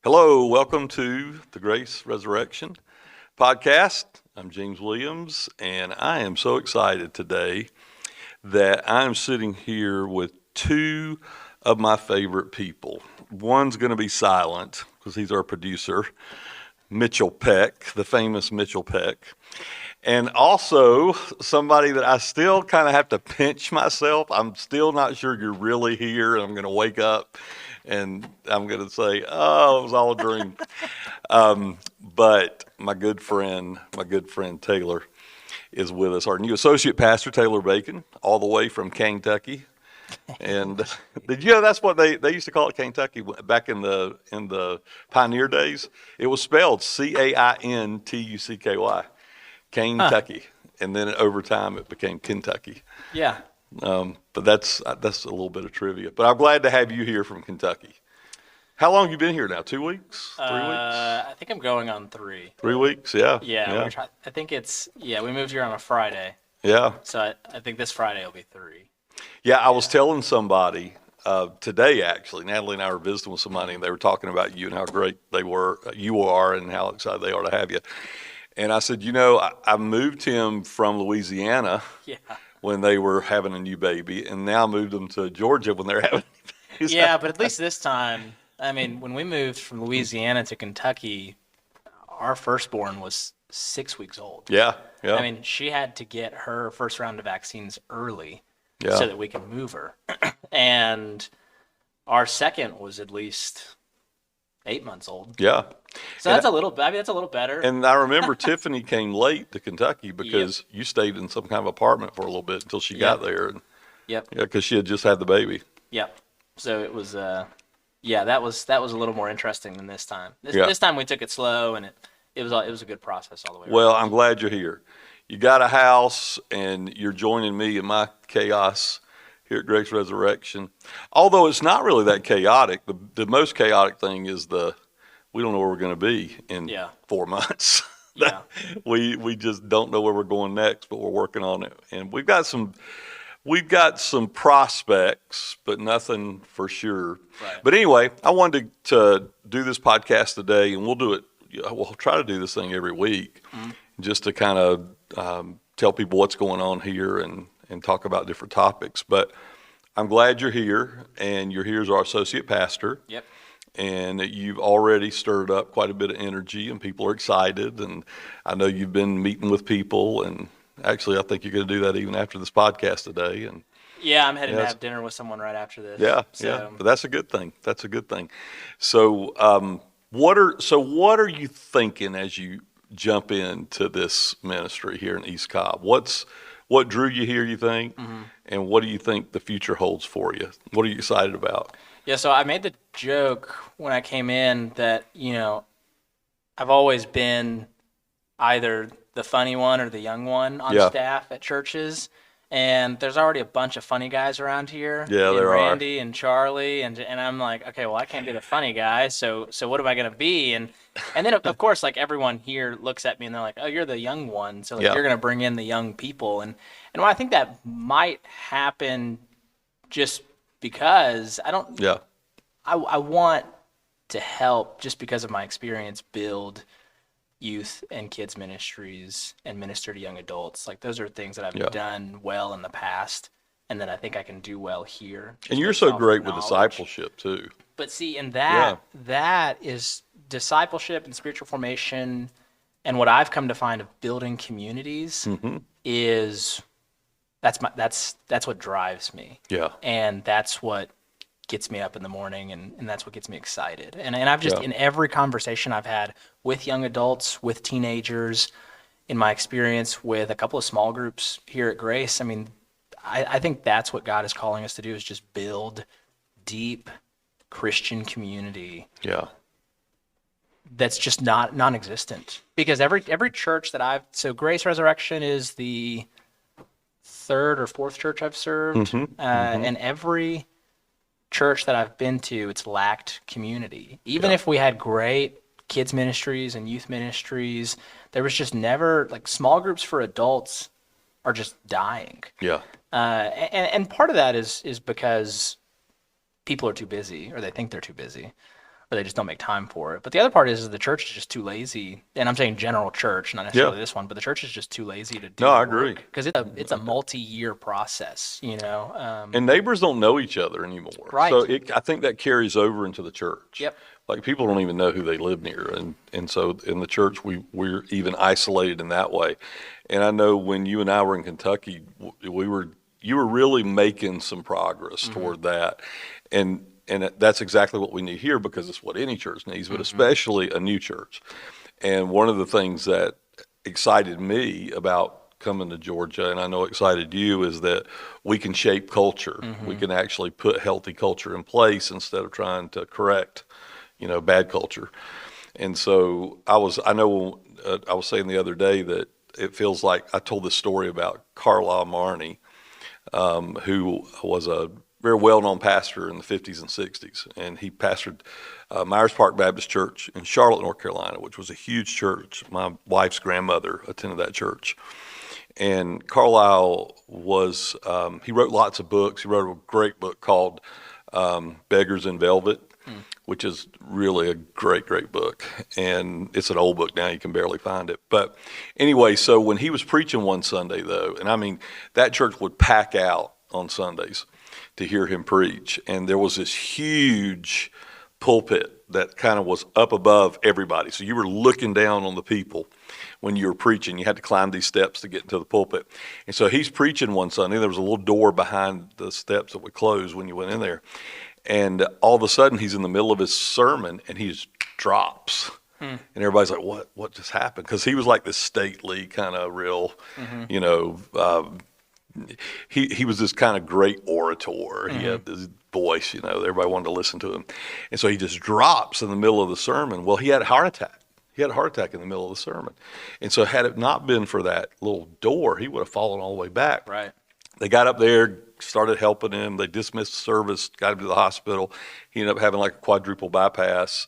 Hello, welcome to the Grace Resurrection podcast. I'm James Williams, and I am so excited today that I'm sitting here with two of my favorite people. One's going to be silent because he's our producer, Mitchell Peck, the famous Mitchell Peck. And also somebody that I still kind of have to pinch myself. I'm still not sure you're really here. I'm going to wake up and I'm going to say, oh, it was all a dream. But my good friend Taylor is with us. Our new associate pastor, Taylor Bacon, all the way from Kentucky. And did you know that's what they used to call it, Kentucky, back in the pioneer days? It was spelled Caintucky. Kentucky, and then over time it became Kentucky. Yeah. But that's a little bit of trivia. But I'm glad to have you here from Kentucky. How long have you been here now? 2 weeks? 3 weeks? I think I'm going on 3. 3 weeks? Yeah. Yeah. I think we moved here on a Friday. Yeah. So I think this Friday will be 3. Yeah, I was telling somebody today, actually, Natalie and I were visiting with somebody, and they were talking about you and how great you are, and how excited they are to have you. And I said, I moved him from Louisiana when they were having a new baby, and now moved them to Georgia when they're having babies. Yeah, but at least this time, I mean, when we moved from Louisiana to Kentucky, our firstborn was 6 weeks old. Yeah. I mean, she had to get her first round of vaccines early so that we could move her. And our second was at least 8 months old. Yeah. So that's a little better. And I remember Tiffany came late to Kentucky because you stayed in some kind of apartment for a little bit until she got there. And, Yep. Yeah, because she had just had the baby. Yep. So it was, that was a little more interesting than this time. This time we took it slow, and it was a good process all the way around. Well, I'm glad you're here. You got a house, and you're joining me in my chaos here at Grace Resurrection. Although it's not really that chaotic. The most chaotic thing is we don't know where we're going to be in 4 months. Yeah. We just don't know where we're going next, but we're working on it. And we've got some prospects, but nothing for sure. Right. But anyway, I wanted to do this podcast today, and we'll try to do this thing every week, just to kind of tell people what's going on here and talk about different topics. But I'm glad you're here, and you're here as our associate pastor. Yep. And you've already stirred up quite a bit of energy, and people are excited. And I know you've been meeting with people, and actually I think you're going to do that even after this podcast today. And yeah, I'm heading to have dinner with someone right after this. Yeah. But that's a good thing. So, what are you thinking as you jump into this ministry here in East Cobb? What drew you here, you think? Mm-hmm. And what do you think the future holds for you? What are you excited about? Yeah, so I made the joke when I came in that, I've always been either the funny one or the young one on staff at churches. And there's already a bunch of funny guys around here. Yeah, there Randy and Charlie. And I'm like, okay, well, I can't be the funny guy. So what am I going to be? And then, of course, like everyone here looks at me and they're like, oh, you're the young one. So you're going to bring in the young people. And I think that might happen just because I want to help, just because of my experience, build youth and kids ministries and minister to young adults. Like, those are things that I've done well in the past, and that I think I can do well here. And you're so great with discipleship too. But see, and that is discipleship and spiritual formation, and what I've come to find of building communities is that's what drives me. Yeah. And that's what gets me up in the morning, and that's what gets me excited. And I've just, in every conversation I've had with young adults, with teenagers, in my experience with a couple of small groups here at Grace, I mean, I think that's what God is calling us to do, is just build deep Christian community. Yeah. That's just non-existent. Because every church that so Grace Resurrection is the third or fourth church I've served, and every church that I've been to, it's lacked community. Even if we had great kids ministries and youth ministries, there was just never, like, small groups for adults are just dying. Yeah. And part of that is because people are too busy, or they think they're too busy. or they just don't make time for it. But the other part is the church is just too lazy. And I'm saying general church, not necessarily this one, but the church is just too lazy to do. No, I agree. Because it's a multi-year process, you know. And neighbors don't know each other anymore. Right. So I think that carries over into the church. Yep. Like people don't even know who they live near. And so in the church, we're even isolated in that way. And I know when you and I were in Kentucky, you were really making some progress toward that. And that's exactly what we need here, because it's what any church needs, but especially a new church. And one of the things that excited me about coming to Georgia, and I know excited you, is that we can shape culture. We can actually put healthy culture in place instead of trying to correct, bad culture. And so I was saying the other day that it feels like I told this story about Carlisle Marney, who was a very well-known pastor in the 50s and 60s. And he pastored Myers Park Baptist Church in Charlotte, North Carolina, which was a huge church. My wife's grandmother attended that church. And Carlisle he wrote lots of books. He wrote a great book called Beggars in Velvet, which is really a great, great book. And it's an old book now. You can barely find it. But anyway, so when he was preaching one Sunday, though, and I mean, that church would pack out on Sundays to hear him preach. And there was this huge pulpit that kind of was up above everybody. So you were looking down on the people when you were preaching. You had to climb these steps to get into the pulpit. And so he's preaching one Sunday. There was a little door behind the steps that would close when you went in there. And all of a sudden, he's in the middle of his sermon, and he just drops. And everybody's like, what just happened? Because he was like this stately kind of real, he was this kind of great orator. He had this voice, everybody wanted to listen to him. And so he just drops in the middle of the sermon. Well, he had a heart attack. He had a heart attack in the middle of the sermon. And so had it not been for that little door, he would have fallen all the way back. Right. They got up there, started helping him. They dismissed the service, got him to the hospital. He ended up having like a quadruple bypass.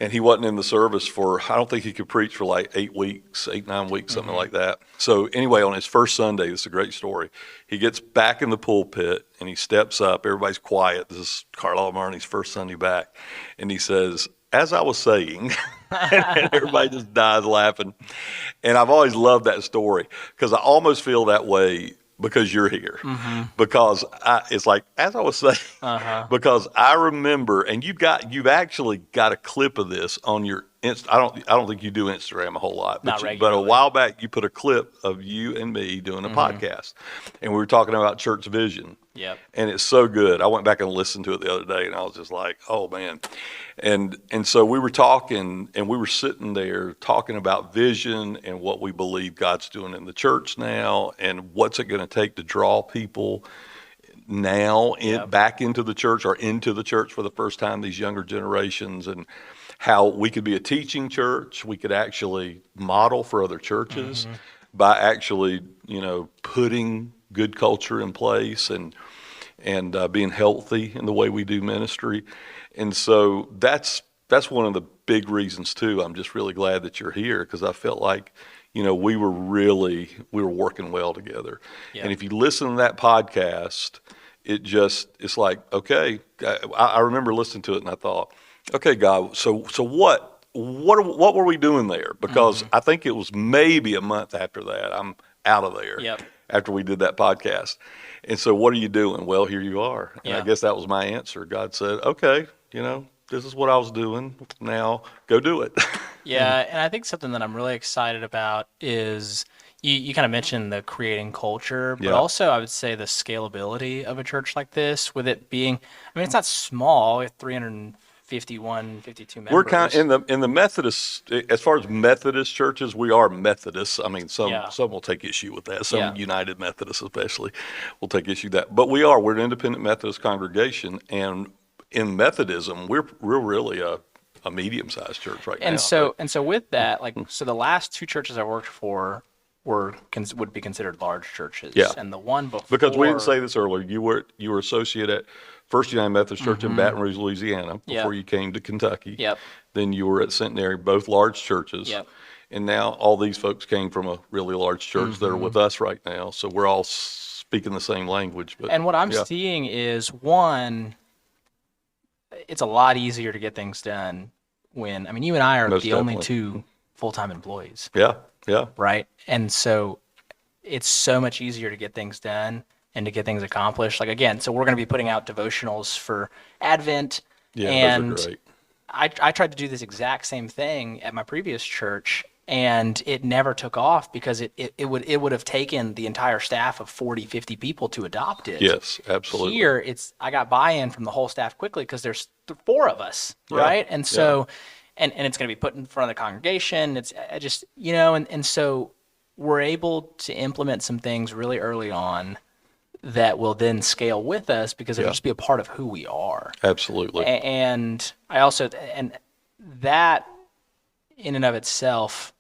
And he wasn't in the service I don't think he could preach for like 8 weeks, 9 weeks, something like that. So anyway, on his first Sunday, this is a great story. He gets back in the pulpit and he steps up. Everybody's quiet. This is Carlisle Marney's first Sunday back. And he says, as I was saying, and everybody just dies laughing. And I've always loved that story because I almost feel that way because you're here. Because it's like, as I was saying, because I remember, and you've actually got a clip of this on your I don't think you do Instagram a whole lot, but a while back you put a clip of you and me doing a podcast, and we were talking about church vision. Yep. And it's so good. I went back and listened to it the other day, and I was just like, oh man. And so we were talking, and we were sitting there talking about vision and what we believe God's doing in the church now, and what's it going to take to draw people now back into the church or into the church for the first time, these younger generations, and how we could be a teaching church. We could actually model for other churches by actually, putting good culture in place and being healthy in the way we do ministry. And so that's one of the big reasons too. I'm just really glad that you're here, because I felt like, we were working well together. Yep. And if you listen to that podcast, it's like, okay, I remember listening to it and I thought, okay, God, so what were we doing there? Because I think it was maybe a month after that, I'm out of there. Yep. After we did that podcast. And so what are you doing? Well, here you are. And I guess that was my answer. God said, okay, this is what I was doing. Now go do it. Yeah. And I think something that I'm really excited about is you kind of mentioned the creating culture, but also I would say the scalability of a church like this, with it being, it's not small, we have 351, 52 members. We're kind of in the Methodist, as far as Methodist churches, we are Methodists. Some will take issue with that. Some United Methodists especially will take issue with that. But we're an independent Methodist congregation, and in Methodism, we're really a medium-sized church right now. And so with that, so the last two churches I worked for would be considered large churches. Yeah. And the one before, because we didn't say this earlier, you were associate at First United Methodist Church in Baton Rouge, Louisiana, before you came to Kentucky. Yep. Then you were at Centenary, both large churches. Yep. And now all these folks came from a really large church that are with us right now. So we're all speaking the same language. And what I'm seeing is, one, it's a lot easier to get things done when, I mean, you and I are Most the only definitely. two full-time employees, Yeah, yeah, right? And so it's so much easier to get things done and to get things accomplished. Like, again, so we're going to be putting out devotionals for Advent, yeah. Those are and great. I tried to do this exact same thing at my previous church, and it never took off because it would have taken the entire staff of 40, 50 people to adopt it. Yes, absolutely. Here, I got buy-in from the whole staff quickly because there's four of us, Yeah, right? And yeah, so, and it's going to be put in front of the congregation. It's I just, and so we're able to implement some things really early on that will then scale with us because it'll yeah. just be a part of who we are. Absolutely. And I also, and that in and of itself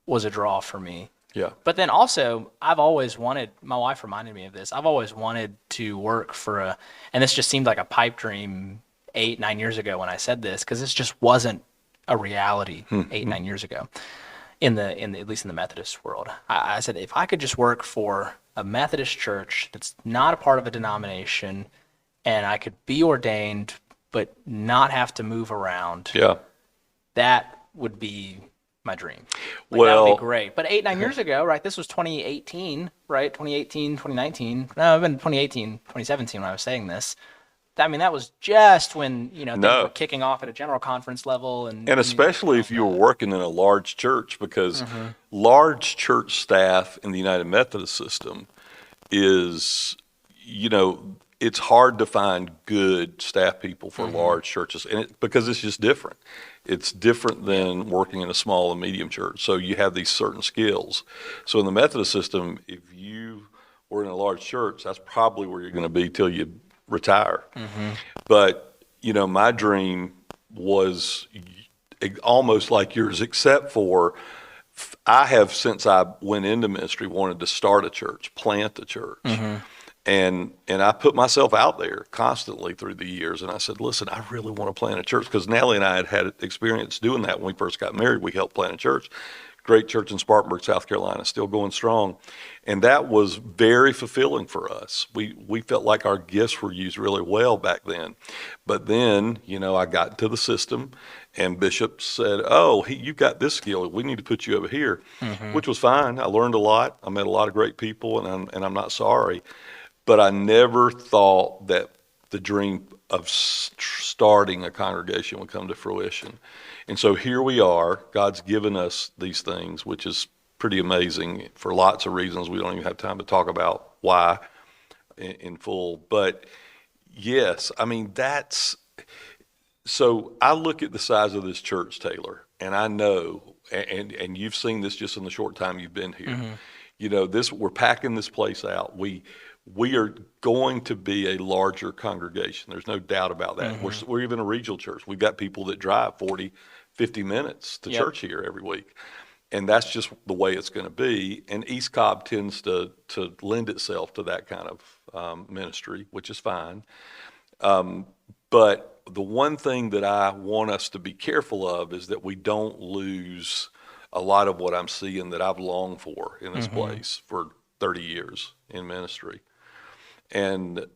was a draw for me. Yeah, But then also, I've always wanted, my wife reminded me of this, I've always wanted to work for and this just seemed like a pipe dream 8, 9 years ago when I said this, because this just wasn't a reality 8, 9 years ago at least in the Methodist world. I said, if I could just work for a Methodist church that's not a part of a denomination and I could be ordained but not have to move around, yeah. that would be my dream. That Well, would be great. But 8, 9 years ago, right, this was 2018, right? 2018, 2019. No, even 2018, 2017 when I was saying this. I mean, that was just when, things were no. kicking off at a general conference level And especially if you were working in a large church, because large church staff in the United Methodist system is, it's hard to find good staff people for large churches, and because it's just different. It's different than working in a small and medium church. So you have these certain skills. So in the Methodist system, if you were in a large church, that's probably where you're going to be till you retire. But, my dream was almost like yours, except for I have, since I went into ministry, wanted to start a church, plant a church. And I put myself out there constantly through the years. And I said, listen, I really want to plant a church, because Natalie and I had experience doing that when we first got married. We helped plant a church. Great church in Spartanburg, South Carolina, still going strong. And that was very fulfilling for us. We felt like our gifts were used really well back then. But then, I got into the system, and Bishop said, oh, you've got this skill. We need to put you over here, which was fine. I learned a lot. I met a lot of great people, and I'm not sorry. But I never thought that the dream of starting a congregation would come to fruition. And so here we are. God's given us these things, which is pretty amazing for lots of reasons. We don't even have time to talk about why in full. But yes, I mean, so I look at the size of this church, Taylor, and I know, and you've seen this just in the short time you've been here. We're packing this place out. We are going to be a larger congregation. There's no doubt about that. We're even a regional church. We've got people that drive 40, 50 minutes to church here every week. And that's just the way it's going to be. And East Cobb tends to lend itself to that kind of ministry, which is fine. But the one thing that I want us to be careful of is that we don't lose a lot of what I'm seeing that I've longed for in this place for 30 years in ministry. And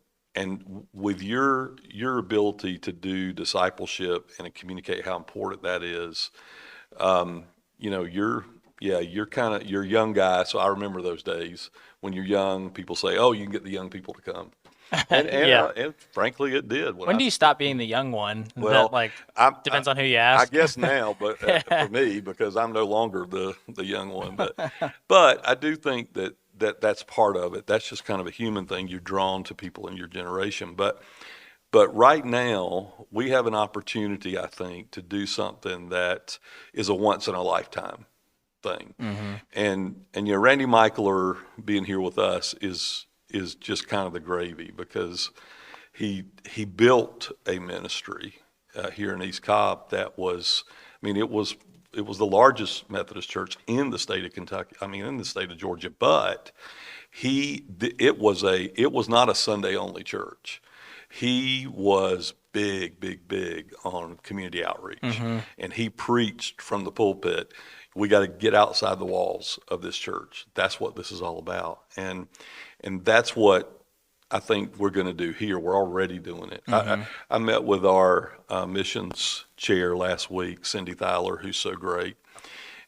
with your ability to do discipleship and to communicate how important that is, you're a young guy. So I remember those days when you're young. People say, "Oh, you can get the young people to come," and frankly, it did. When do you stop being the young one? Well, that depends on who you ask. I guess now, but for me, because I'm no longer the young one, but I do think that's part of it. That's just kind of a human thing. You're drawn to people in your generation. But right now, we have an opportunity, I think, to do something that is a once in a lifetime thing. And Randy Michaeler being here with us is just kind of the gravy, because he built a ministry here in East Cobb that was, it was the largest Methodist church in the state of Kentucky, in the state of Georgia, but it was not a Sunday only church. He was big on community outreach, and he preached from the pulpit. We got to get outside the walls of this church. That's what this is all about, and that's what I think we're going to do here. We're already doing it. I met with our missions chair last week, Cindy Thaler, who's so great.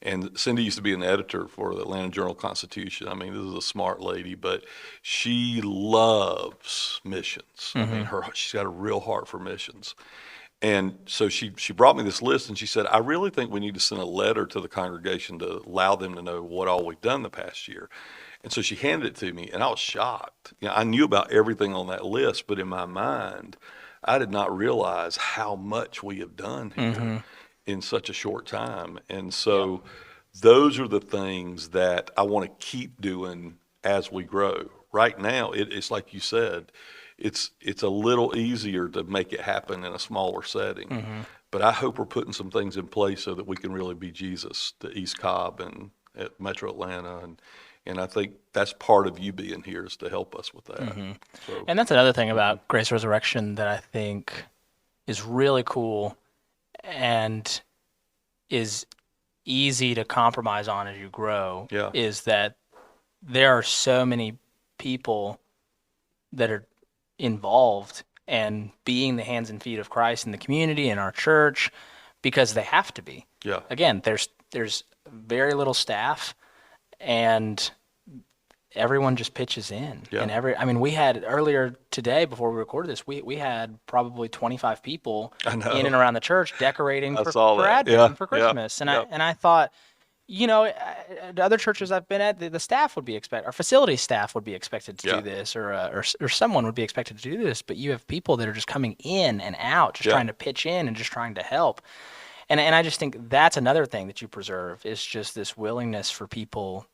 And Cindy used to be an editor for the Atlanta Journal-Constitution. I mean, this is a smart lady, but she loves missions. I mean, she's got a real heart for missions. And so she brought me this list, and she said, I really think we need to send a letter to the congregation to allow them to know what all we've done the past year. And so she handed it to me, and I was shocked. I knew about everything on that list, but in my mind, I did not realize how much we have done here in such a short time. And so those are the things that I want to keep doing as we grow. Right now, it's like you said, it's a little easier to make it happen in a smaller setting. But I hope we're putting some things in place so that we can really be Jesus to East Cobb and at Metro Atlanta. And I think that's part of you being here is to help us with that. So, And that's another thing about Grace Resurrection that I think is really cool and is easy to compromise on as you grow, is that there are so many people that are involved and being the hands and feet of Christ in the community, in our church, because they have to be. Yeah. Again, there's very little staff, and everyone just pitches in. Yeah. And we had earlier today, before we recorded this, we had probably 25 people in and around the church decorating for Advent and for Christmas. And I thought, the other churches I've been at, the staff would be expected, our facility staff would be expected to do this, or someone would be expected to do this. But you have people that are just coming in and out, just trying to pitch in and just trying to help. And I just think that's another thing that you preserve is just this willingness for people.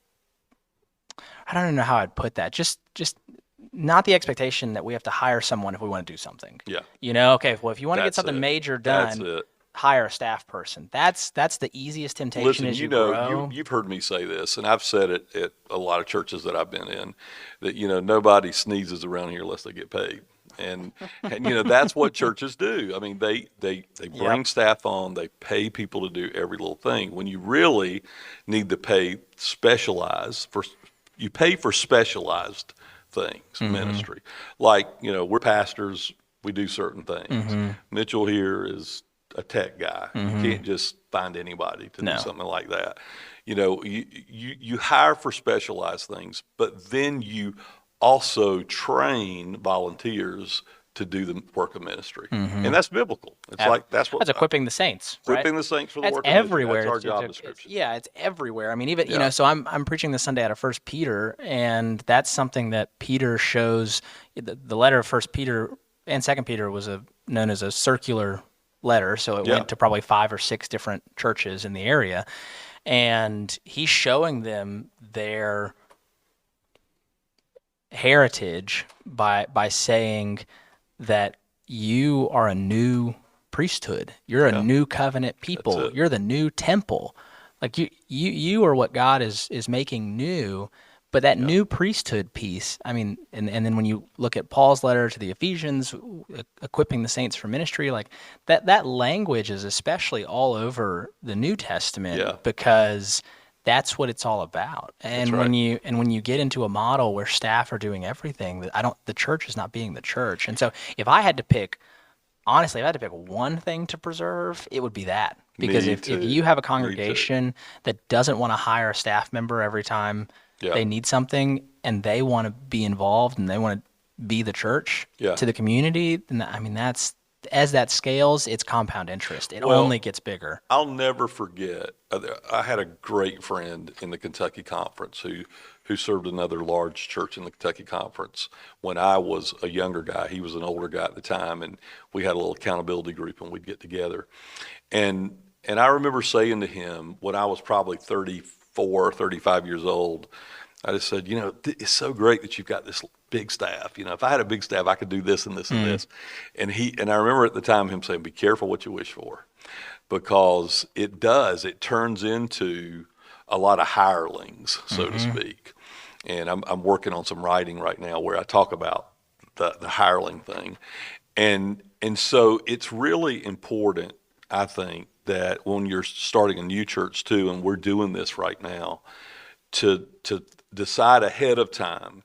I don't even know how I'd put that. Just not the expectation that we have to hire someone if we want to do something. Yeah. Okay, well, if you want to get something major done, hire a staff person. That's the easiest temptation as you grow. You've heard me say this, and I've said it at a lot of churches that I've been in, that, nobody sneezes around here unless they get paid. And that's what churches do. I mean, they bring staff on, they pay people to do every little thing. When you really need to pay you pay for specialized things, ministry. Like, we're pastors, we do certain things. Mitchell here is a tech guy. You can't just find anybody to do something like that. You hire for specialized things, but then you also train volunteers to do the work of ministry. And that's biblical. It's that's equipping the saints, right? Equipping the saints for the work everywhere. of ministry. That's our job description. It's everywhere. I mean, even, so I'm preaching this Sunday out of 1 Peter, and that's something that Peter shows. The letter of 1 Peter and 2 Peter was known as a circular letter, so it went to probably 5 or 6 different churches in the area. And he's showing them their heritage by saying that you are a new priesthood. You're a new covenant people. You're the new temple. Like you are what God is making new. But that new priesthood piece, I mean, and then when you look at Paul's letter to the Ephesians, equipping the saints for ministry, like that language is especially all over the New Testament because that's what it's all about. And when you get into a model where staff are doing everything, the church is not being the church. And so if I had to pick one thing to preserve, it would be that. Because if you have a congregation that doesn't want to hire a staff member every time they need something, and they want to be involved and they want to be the church to the community, then I mean as that scales, it's compound interest. It only gets bigger. I'll never forget. I had a great friend in the Kentucky Conference who served another large church in the Kentucky Conference when I was a younger guy. He was an older guy at the time, and we had a little accountability group, and we'd get together. And I remember saying to him when I was probably 34, 35 years old, I just said, it's so great that you've got this big staff. If I had a big staff, I could do this and this and this. And I remember at the time him saying, be careful what you wish for, because it turns into a lot of hirelings, so to speak. And I'm working on some writing right now where I talk about the hireling thing. And so it's really important, I think, that when you're starting a new church too, and we're doing this right now, to decide ahead of time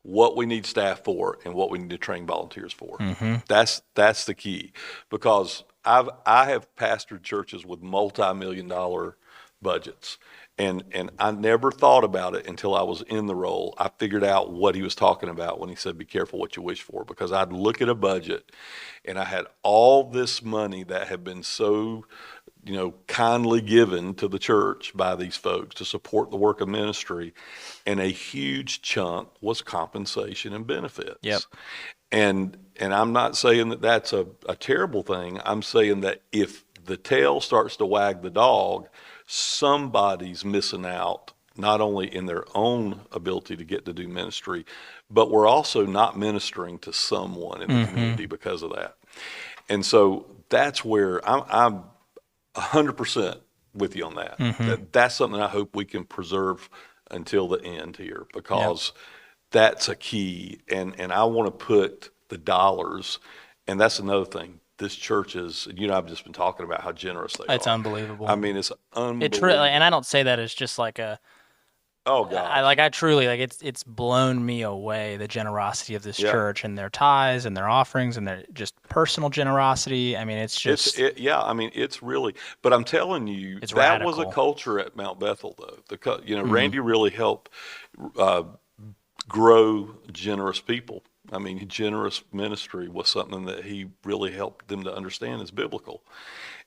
what we need staff for and what we need to train volunteers for. Mm-hmm. That's the key, because I have pastored churches with multi-million-dollar budgets, and I never thought about it until I was in the role. I figured out what he was talking about when he said, "Be careful what you wish for," because I'd look at a budget, and I had all this money that had been so kindly given to the church by these folks to support the work of ministry, and a huge chunk was compensation and benefits. Yep. And I'm not saying that that's a terrible thing. I'm saying that if the tail starts to wag the dog, somebody's missing out, not only in their own ability to get to do ministry, but we're also not ministering to someone in the community because of that. And so that's where I'm 100% with you on that. That's something I hope we can preserve until the end here, because that's a key. And I want to put the dollars, and that's another thing. This church is, I've just been talking about how generous they are. It's unbelievable. I mean, it's unbelievable. It's really, and I don't say that as just like a, oh God, I truly, it's blown me away, the generosity of this church and their tithes and their offerings and their just personal generosity. I mean, it's just, it's really, but I'm telling you, that radical. was a culture at Mount Bethel, though. Randy really helped grow generous people. I mean, generous ministry was something that he really helped them to understand is biblical.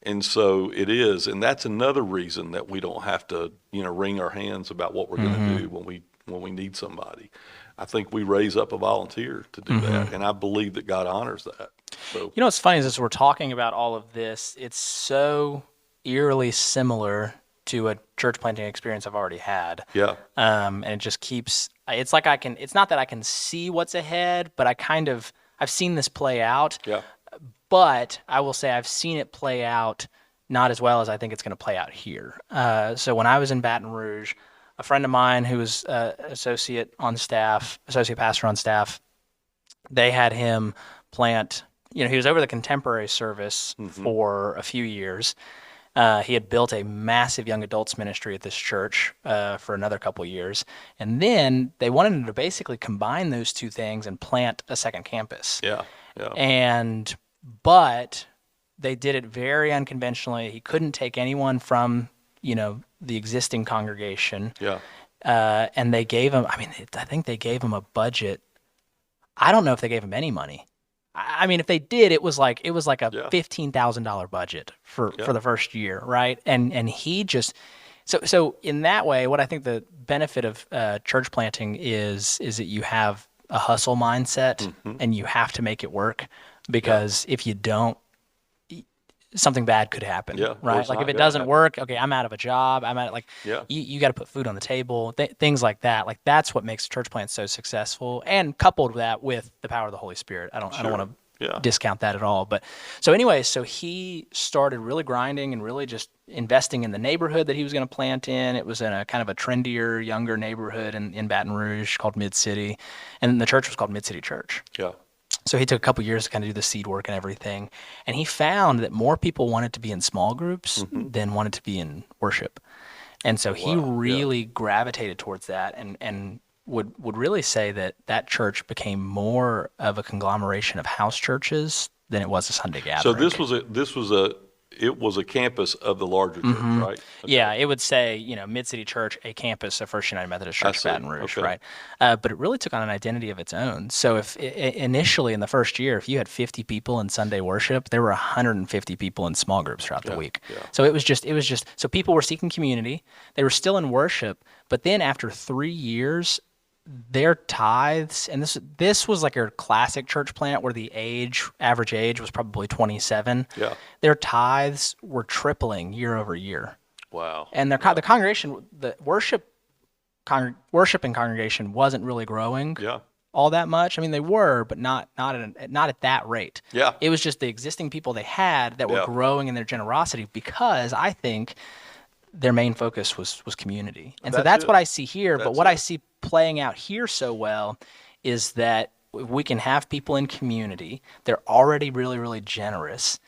And so it is, and that's another reason that we don't have to, wring our hands about what we're going to do when we need somebody. I think we raise up a volunteer to do that, and I believe that God honors that. So, what's funny is as we're talking about all of this, it's so eerily similar to a church planting experience I've already had. Yeah. And it just keeps, it's like it's not that I can see what's ahead, but I've seen this play out. Yeah. But I will say I've seen it play out not as well as I think it's going to play out here. So when I was in Baton Rouge, a friend of mine who was associate pastor on staff, they had him plant, he was over the contemporary service for a few years. He had built a massive young adults ministry at this church for another couple of years. And then they wanted him to basically combine those two things and plant a second campus. Yeah. Yeah. But they did it very unconventionally. He couldn't take anyone from, the existing congregation. Yeah. And they gave him, I think they gave him a budget. I don't know if they gave him any money. I mean, if they did, it was like a $15,000 budget for the first year, right? And he just so in that way, what I think the benefit of church planting is that you have a hustle mindset and you have to make it work, because if you don't, something bad could happen, right? Like if it doesn't work, okay, I'm out of a job. You got to put food on the table, things like that. Like that's what makes church plants so successful, and coupled that with the power of the Holy Spirit. I don't want to discount that at all. But so he started really grinding and really just investing in the neighborhood that he was going to plant in. It was in a kind of a trendier, younger neighborhood in Baton Rouge called Mid-City, and the church was called Mid-City Church. Yeah. So he took a couple years to kind of do the seed work and everything. And he found that more people wanted to be in small groups than wanted to be in worship. And so he really gravitated towards that, and would really say that church became more of a conglomeration of house churches than it was a Sunday gathering. So it was a campus of the larger church, right? Okay. Yeah, it would say, Mid-City Church, a campus of First United Methodist Church, Baton Rouge, right? But it really took on an identity of its own. So if initially in the first year, if you had 50 people in Sunday worship, there were 150 people in small groups throughout the week. Yeah. So it was just, so people were seeking community. They were still in worship, but then after 3 years, their tithes, and this was like a classic church plant where the average age was probably 27. Yeah. Their tithes were tripling year over year. Wow. And the congregation, the worshiping congregation wasn't really growing all that much. I mean, they were, but not at that rate. Yeah. It was just the existing people they had that were growing in their generosity, because I think their main focus was community. And so that's what I see here. But what I see playing out here so well is that we can have people in community. They're already really, really generous,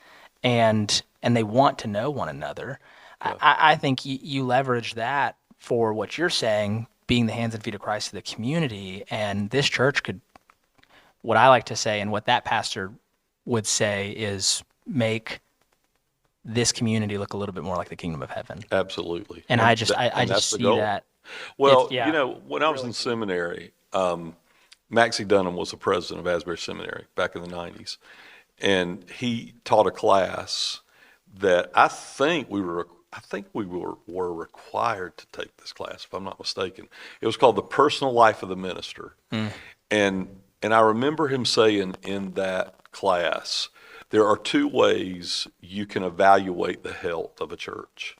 and they want to know one another. Yeah. I think you leverage that for what you're saying, being the hands and feet of Christ to the community. And this church could, what I like to say and what that pastor would say is make this community look a little bit more like the kingdom of heaven. Absolutely. And I just see goal. that. Well, Yeah, when I was in seminary, Maxie Dunham was the president of Asbury Seminary back in the 90s. And he taught a class that I think we were required to take this class, if I'm not mistaken. It was called The Personal Life of the Minister. And I remember him saying in that class, there are two ways you can evaluate the health of a church.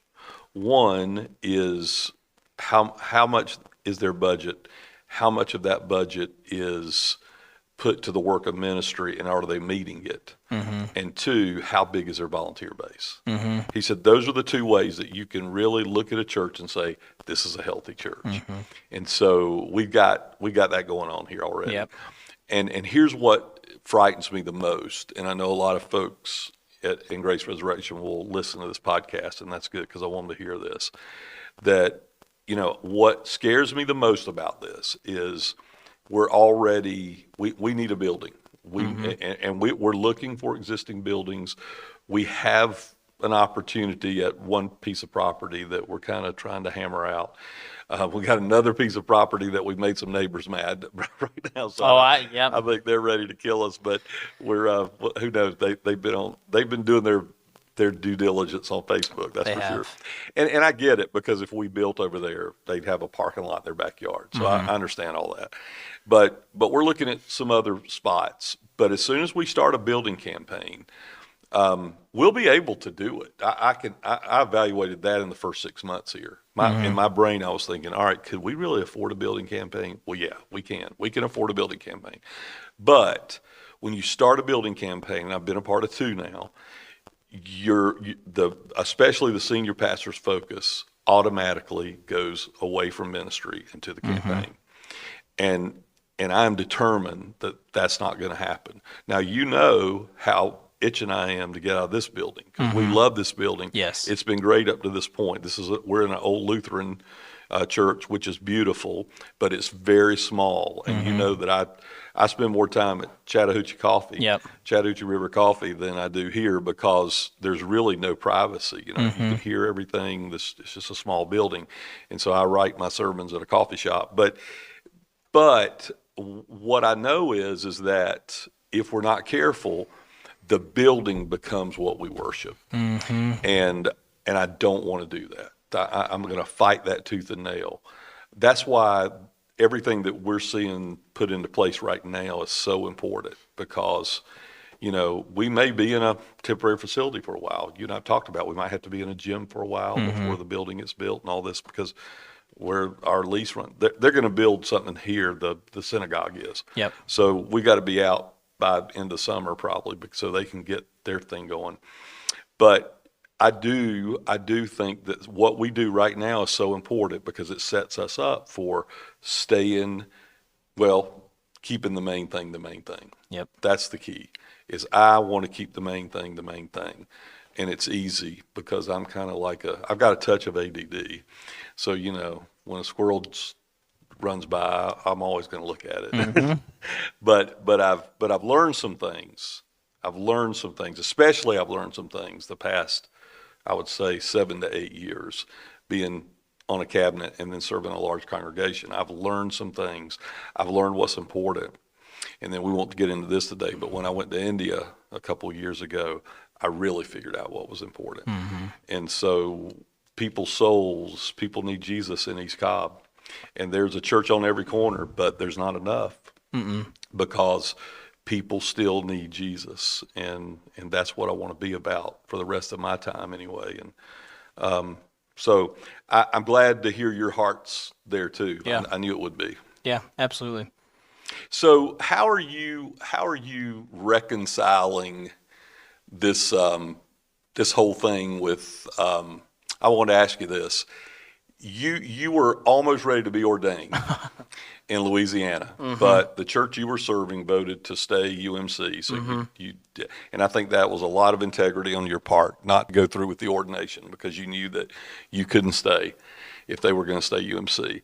One is how much is their budget, how much of that budget is put to the work of ministry, and are they meeting it? And two, how big is their volunteer base? He said those are the two ways that you can really look at a church and say this is a healthy church. And so we got that going on here already. Yep. And here's what frightens me the most, and I know a lot of folks in Grace Resurrection will listen to this podcast, and that's good because I want them to hear this, that what scares me the most about this is we need a building. We're looking for existing buildings. We have an opportunity at one piece of property that we're kind of trying to hammer out. We got another piece of property that we've made some neighbors mad right now. So I think they're ready to kill us, but we're who knows? They've been doing their due diligence on Facebook. That's for sure. And I get it, because if we built over there, they'd have a parking lot in their backyard. So I understand all that. But we're looking at some other spots. But as soon as we start a building campaign, we'll be able to do it. I evaluated that in the first 6 months here. In my brain, I was thinking, all right, could we really afford a building campaign? Well, yeah, we can. We can afford a building campaign. But when you start a building campaign, and I've been a part of two now, especially the senior pastor's focus automatically goes away from ministry into the campaign. And I'm determined that that's not going to happen. Now, how itching I am to get out of this building, because we love this building. Yes. It's been great up to this point. We're in an old Lutheran church, which is beautiful, but it's very small. And you know that I spend more time at Chattahoochee Chattahoochee River Coffee than I do here, because there's really no privacy. You can hear everything. It's just a small building. And so I write my sermons at a coffee shop. But what I know is that if we're not careful, the building becomes what we worship. And I don't want to do that. I'm going to fight that tooth and nail. That's why everything that we're seeing put into place right now is so important, because we may be in a temporary facility for a while. You and I've talked about we might have to be in a gym for a while before the building gets built and all this, because where our lease run, they're going to build something here, the synagogue is. Yep. So we got to be out by end of summer probably, so they can get their thing going. But I do think that what we do right now is so important, because it sets us up for keeping the main thing the main thing. Yep. That's the key, is I want to keep the main thing the main thing. And it's easy, because I'm kind of like I've got a touch of ADD. So, when a squirrel runs by, I'm always going to look at it. But I've learned some things. Especially I've learned some things the past, I would say, 7 to 8 years, being on a cabinet and then serving a large congregation. I've learned some things. I've learned what's important. And then we won't get into this today, but when I went to India a couple of years ago, I really figured out what was important. And so people's souls, people need Jesus in East Cobb. And there's a church on every corner, but there's not enough, because people still need Jesus. And that's what I want to be about for the rest of my time anyway. And so I'm glad to hear your hearts there too. Yeah. I knew it would be. Yeah, absolutely. So how are you reconciling this this whole thing with? I want to ask you this: you were almost ready to be ordained, in Louisiana, but the church you were serving voted to stay UMC. So and I think that was a lot of integrity on your part, not to go through with the ordination, because you knew that you couldn't stay if they were going to stay UMC.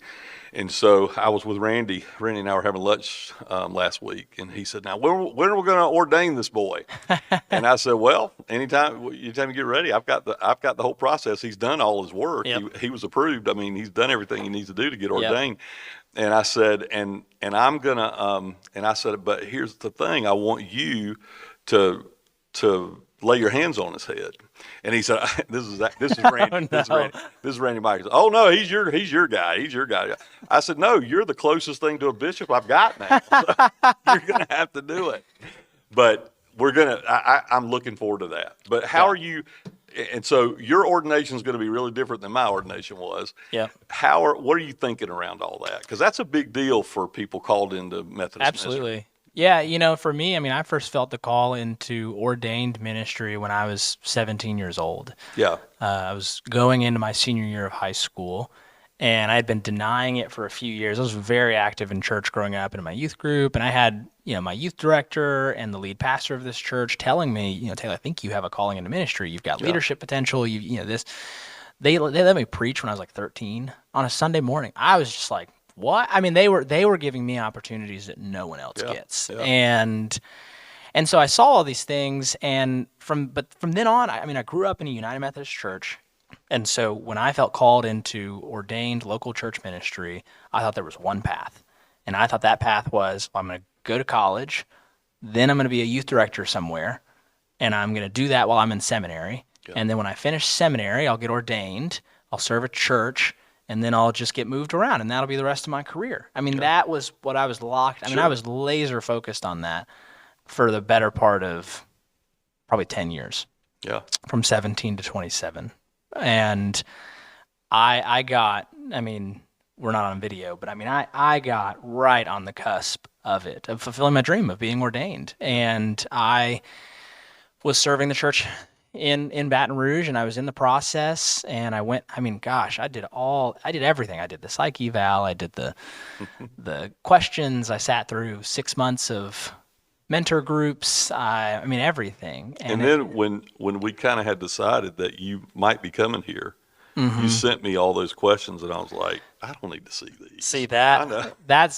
And so I was with Randy. Randy and I were having lunch last week, and he said, "Now, when are we going to ordain this boy?" And I said, "Well, anytime you get ready. I've got the whole process. He's done all his work. Yep. He was approved. I mean, he's done everything he needs to do to get Yep. ordained." And I said, and I'm gonna and I said, but here's the thing: I want you to lay your hands on his head. And he said, "This is Randy. Oh, no. This is Randy Myers." "Oh no, he's your guy. He's your guy." I said, "No, you're the closest thing to a bishop I've got now. So you're gonna have to do it." But I'm looking forward to that. But how are you? And so your ordination is going to be really different than my ordination was. Yeah. What are you thinking around all that? Because that's a big deal for people called into Methodist Absolutely. ministry. Yeah, for me, I mean, I first felt the call into ordained ministry when I was 17 years old. Yeah. I was going into my senior year of high school, and I had been denying it for a few years. I was very active in church growing up and in my youth group, and I had, my youth director and the lead pastor of this church telling me, "Taylor, I think you have a calling into ministry. You've got leadership potential. This." They let me preach when I was like 13 on a Sunday morning. I was just like, what? I mean, they were giving me opportunities that no one else gets. Yeah. And so I saw all these things, and from then on, I grew up in a United Methodist church. And so when I felt called into ordained local church ministry, I thought there was one path. And I thought that path was, I'm going to go to college, then I'm going to be a youth director somewhere, and I'm going to do that while I'm in seminary. Yeah. And then when I finish seminary, I'll get ordained, I'll serve a church, and then I'll just get moved around, and that'll be the rest of my career. That was what I was locked. I was laser focused on that for the better part of probably 10 years. Yeah. From 17 to 27. And I got, we're not on video, but I got right on the cusp of it, of fulfilling my dream of being ordained. And I was serving the church in Baton Rouge, and I was in the process, and I went, I did everything. I did the psych eval, I did the questions, I sat through 6 months of mentor groups, everything. And then when we kind of had decided that you might be coming here, you sent me all those questions, and I was like, I don't need to see these. See that?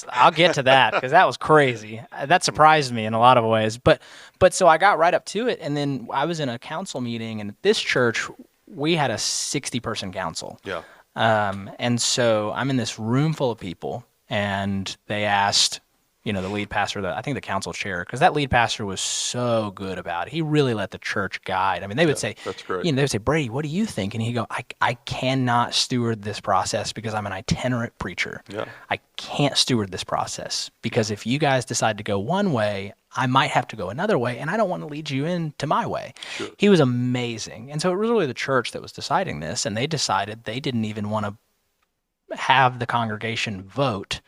I'll get to that, because that was crazy. That surprised me in a lot of ways. But so I got right up to it, and then I was in a council meeting, and at this church, we had a 60-person council. Yeah. And so I'm in this room full of people, and they asked, the lead pastor, I think the council chair, because that lead pastor was so good about it. He really let the church guide. They would say, that's great. They would say, "Brady, what do you think?" And he'd go, I cannot steward this process because I'm an itinerant preacher. Yeah. I can't steward this process because if you guys decide to go one way, I might have to go another way, and I don't want to lead you into my way. Sure. He was amazing. And so it was really the church that was deciding this, and they decided they didn't even want to have the congregation vote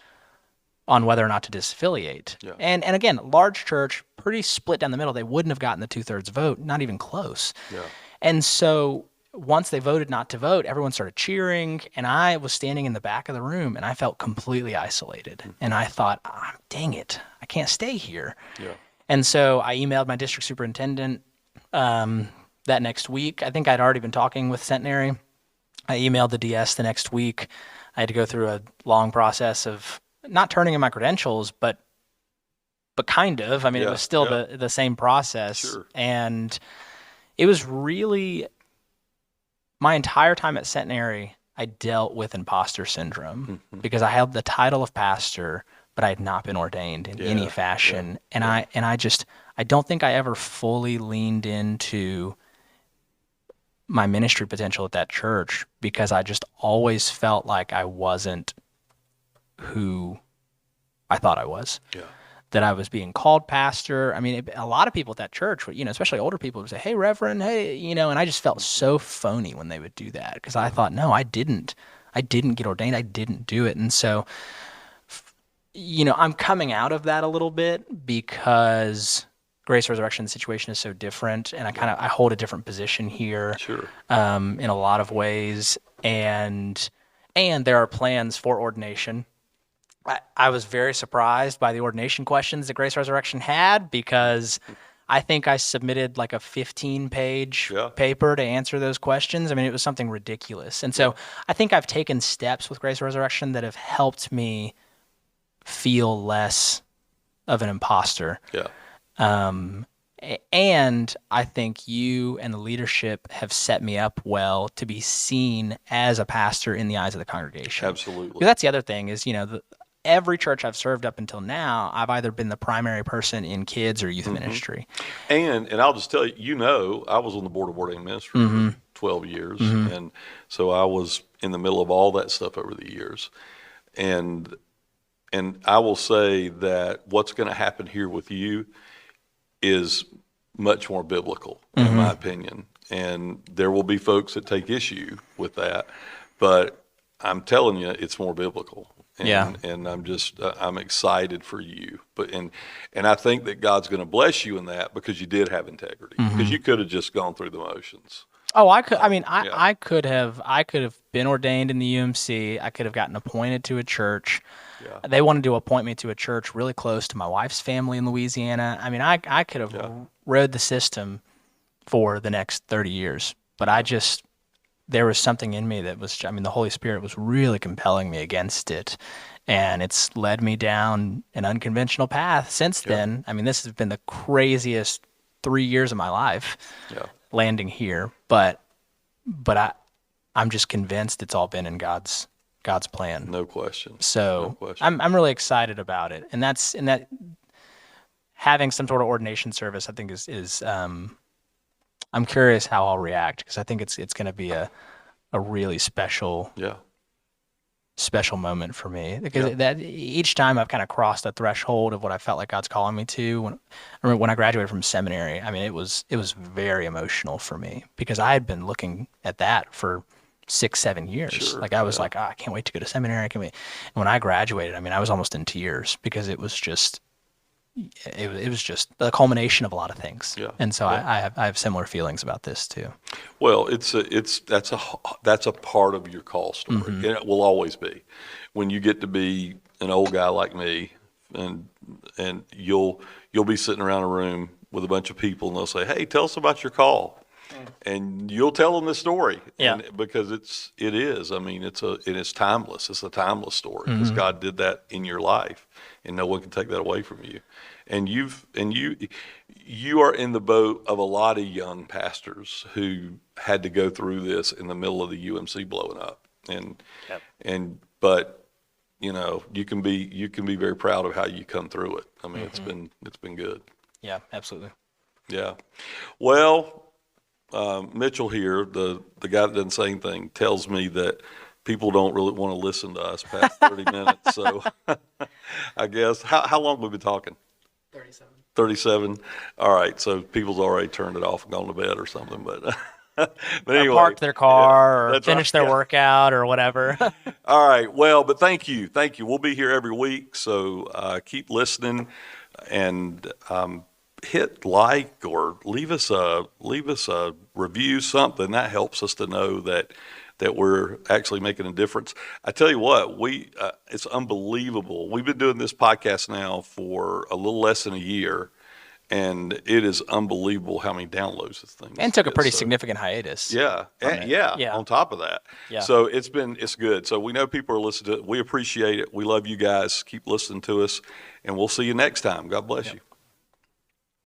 on whether or not to disaffiliate. Yeah. And again, large church, pretty split down the middle. They wouldn't have gotten the 2/3 vote, not even close. Yeah. And so once they voted not to vote, everyone started cheering, and I was standing in the back of the room, and I felt completely isolated. And I thought, dang it, I can't stay here. Yeah. And so I emailed my district superintendent that next week. I think I'd already been talking with Centenary. I emailed the DS the next week. I had to go through a long process of not turning in my credentials, but kind of. It was still the same process. Sure. And it was really, my entire time at Centenary, I dealt with imposter syndrome because I held the title of pastor, but I had not been ordained in any fashion. Yeah. And I don't think I ever fully leaned into my ministry potential at that church because I just always felt like I wasn't who I thought I was. Yeah. That I was being called pastor. A lot of people at that church, especially older people, would say, "Hey, Reverend, hey," and I just felt so phony when they would do that because I thought, no, I didn't get ordained. I didn't do it. And so, I'm coming out of that a little bit because Grace Resurrection situation is so different, and I hold a different position here. Sure. In a lot of ways, and there are plans for ordination I was very surprised by the ordination questions that Grace Resurrection had, because I think I submitted like a 15-page paper to answer those questions. I mean, it was something ridiculous. And so I think I've taken steps with Grace Resurrection that have helped me feel less of an imposter. Yeah. And I think you and the leadership have set me up well to be seen as a pastor in the eyes of the congregation. Absolutely. Because that's the other thing is, every church I've served up until now, I've either been the primary person in kids or youth ministry. And I'll just tell you, I was on the board of ordained ministry for 12 years. And so I was in the middle of all that stuff over the years. And I will say that what's going to happen here with you is much more biblical, in my opinion. And there will be folks that take issue with that, but I'm telling you, it's more biblical. And I'm excited for you. And I think that God's going to bless you in that, because you did have integrity, because you could have just gone through the motions. Oh, I could. I mean, I could have been ordained in the UMC. I could have gotten appointed to a church. Yeah. They wanted to appoint me to a church really close to my wife's family in Louisiana. I mean, I could have rode the system for the next 30 years, but there was something in me that was, the Holy Spirit was really compelling me against it. And it's led me down an unconventional path since then. I mean, this has been the craziest 3 years of my life landing here. But I'm just convinced it's all been in God's plan. No question. So I'm really excited about it. And that having some sort of ordination service, I think is I'm curious how I'll react, because I think it's going to be a really special moment for me, because that each time I've kind of crossed the threshold of what I felt like God's calling me to. I remember when I graduated from seminary, I mean, it was very emotional for me, because I had been looking at that for 6-7 years. Sure, like I was like, I can't wait to go to seminary. I can't wait. And when I graduated, I mean, I was almost in tears, because it was just the culmination of a lot of things. Yeah. And so I have similar feelings about this too. Well, that's a part of your call story. And it will always be. When you get to be an old guy like me, and you'll be sitting around a room with a bunch of people, and they'll say, "Hey, tell us about your call." And you'll tell them the story, because it is. I mean, it's timeless. It's a timeless story, because God did that in your life, and no one can take that away from you. And you are in the boat of a lot of young pastors who had to go through this in the middle of the UMC blowing up, but you can be very proud of how you come through it. I mean, it's been good. Yeah, absolutely. Yeah. Well. Mitchell here, the guy that doesn't say anything, tells me that people don't really want to listen to us past 30 minutes. So I guess, how long have we been talking? 37. 37? All right. So people's already turned it off and gone to bed or something. But anyway. Or parked their car or finished their workout or whatever. All right. Well, but thank you. Thank you. We'll be here every week. So keep listening, and hit like or leave us a review, something that helps us to know that we're actually making a difference. I tell you what, it's unbelievable. We've been doing this podcast now for a little less than a year, and it is unbelievable how many downloads this thing. And took a pretty significant hiatus. Yeah. On top of that. Yeah. So it's good. So we know people are listening to it. We appreciate it. We love you guys. Keep listening to us, and we'll see you next time. God bless you.